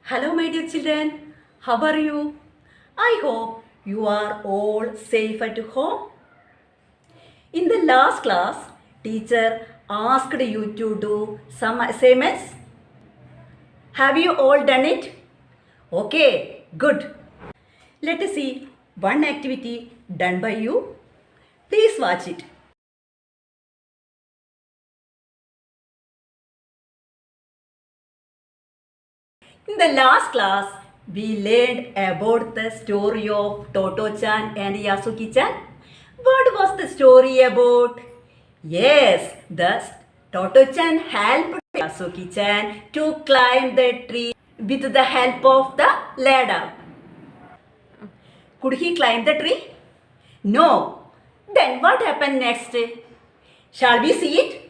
Hello, my dear children. How are you? I hope you are all safe at home. In the last class, teacher asked you to do some assignments. Have you all done it? Okay, good. Let us see one activity done by you. Please watch it. In the last class, we learned about the story of Toto-chan and Yasuki-chan. What was the story about? Yes, the Toto-chan helped Yasuki-chan to climb the tree with the help of the ladder. Could he climb the tree? No. Then what happened next? Shall we see it?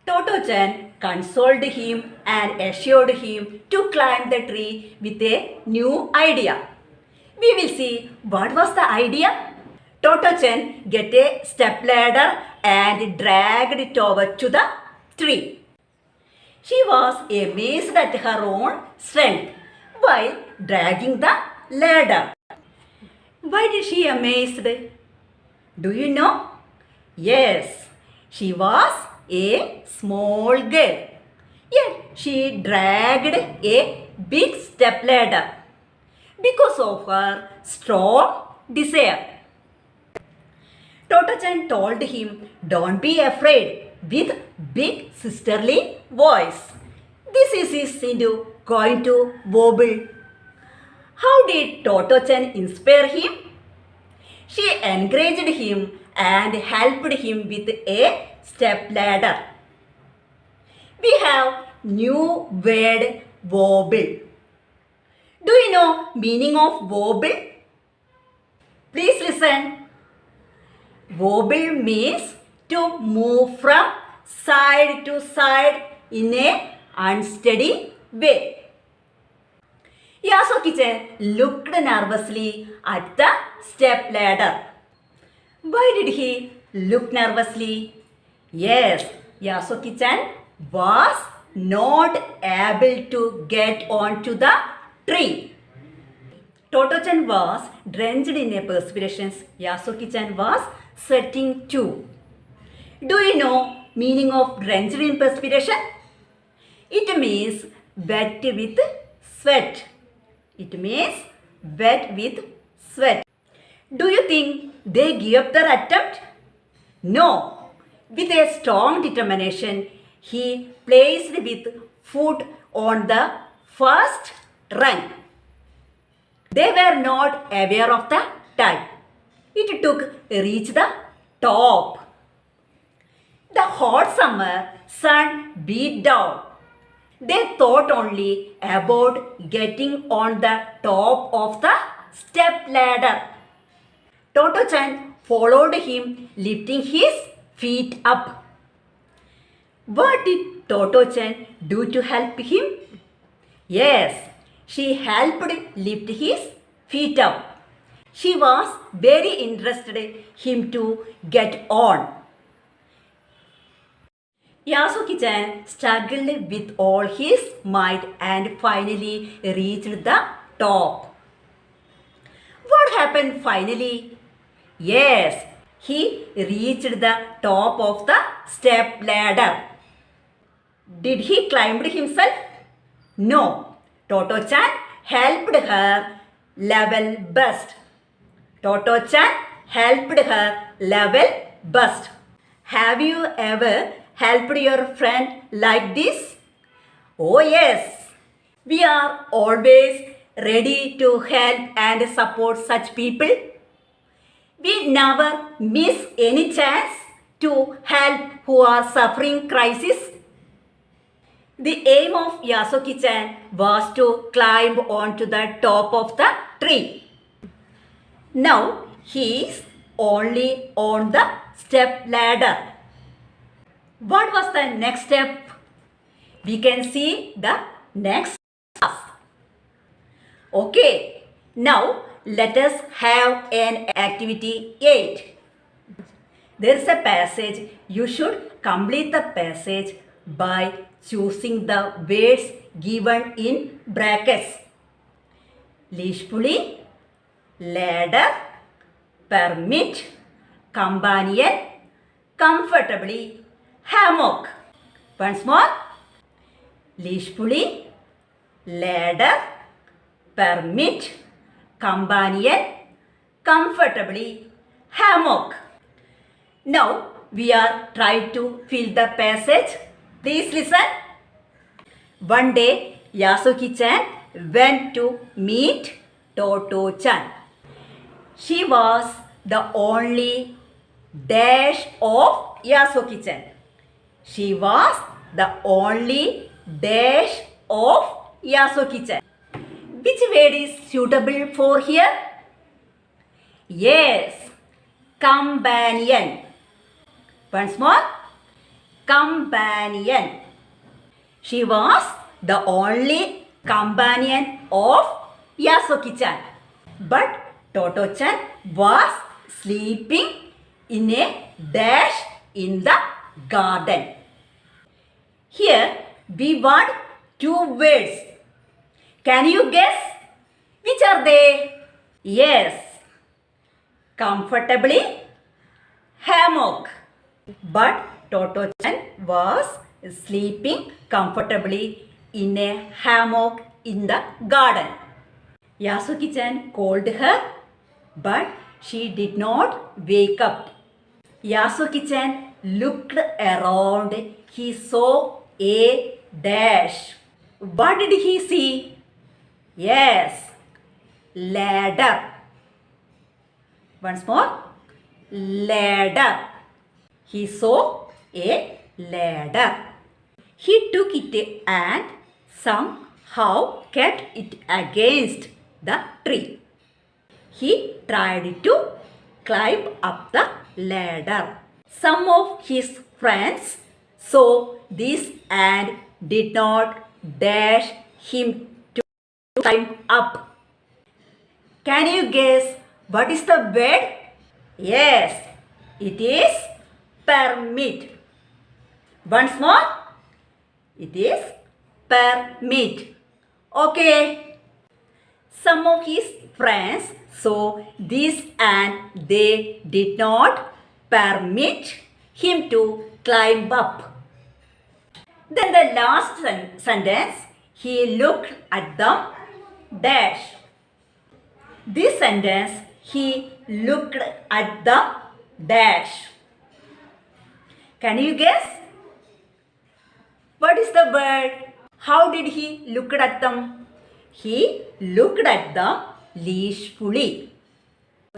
Toto-chan consoled him and assured him to climb the tree with a new idea. We will see what was the idea. Toto-chan get a stepladder and dragged it over to the tree. She was amazed at her own strength while dragging the ladder. Why did she amazed? Do you know? Yes, she was a small girl. Yet she dragged a big stepladder because of her strong desire. Toto-chan told him, "Don't be afraid," with big sisterly voice. "This is going to wobble." How did Toto-chan inspire him? She encouraged him and helped him with a step ladder. We have new word wobble. Do you know meaning of wobble? Please listen. Wobble means to move from side to side in a unsteady way. Yasuki-chan looked nervously at the step ladder. Why did he look nervously? Yes, Yasuki-chan was not able to get onto the tree. Toto-chan was drenched in a perspiration. Yasuki-chan was sweating too. Do you know meaning of drenched in perspiration? It means wet with sweat. It means wet with sweat. Do you think they gave up their attempt? No. With a strong determination, he placed with foot on the first rung. They were not aware of the time it took to reach the top. The hot summer sun beat down. They thought only about getting on the top of the step ladder. Toto-chan followed him, lifting his feet up. What did Toto-chan do to help him? Yes, she helped lift his feet up. She was very interested him to get on. Yasuki-chan struggled with all his might and finally reached the top. What happened finally? Yes, he reached the top of the step ladder. Did he climb himself? No. Toto-chan helped her level bust. Toto-chan helped her level bust. Have you ever helped your friend like this? Oh yes. We are always ready to help and support such people. We never miss any chance to help who are suffering crisis. The aim of Yasuki-chan was to climb onto the top of the tree. Now he is only on the step ladder. What was the next step? We can see the next class. Okay, now let us have an activity 8. There is a passage. You should complete the passage by choosing the words given in brackets. Leashfully, ladder, permit, companion, comfortably, hammock. Once more. Leashfully, ladder, permit, companion, comfortably, hammock. Now we are trying to fill the passage. Please listen. One day Yasuki-chan went to meet Toto-chan. She was the only dash of Yasuki-chan. She was the only dash of Yasuki-chan. Which word is suitable for here? Yes, companion. Once more, companion. She was the only companion of Yasuki-chan. But Toto-chan was sleeping in a dash in the garden. Here we want 2 words. Can you guess? Which are they? Yes, comfortably, hammock. But Toto-chan was sleeping comfortably in a hammock in the garden. Yasuki-chan called her, but she did not wake up. Yasuki-chan looked around. He saw a dash. What did he see? Yes, ladder. Once more, ladder. He saw a ladder. He took it and somehow kept it against the tree. He tried to climb up the ladder. Some of his friends saw this and did not dash him to climb up. Can you guess what is the word? Yes, it is permit. Once more, it is permit. Okay. Some of his friends saw this and they did not permit him to climb up. Then the last sentence, he looked at them dash. This sentence, he looked at the dash. Can you guess? What is the word? How did he look at them? He looked at them leashfully.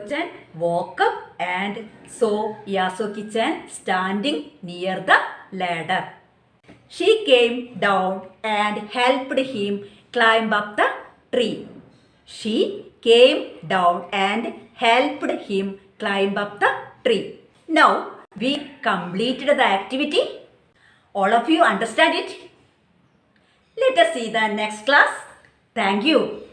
Chan woke up and saw Yasuki-chan standing near the ladder. She came down and helped him climb up the tree. She came down and helped him climb up the tree. Now we completed the activity. All of you understand it? Let us see the next class. Thank you.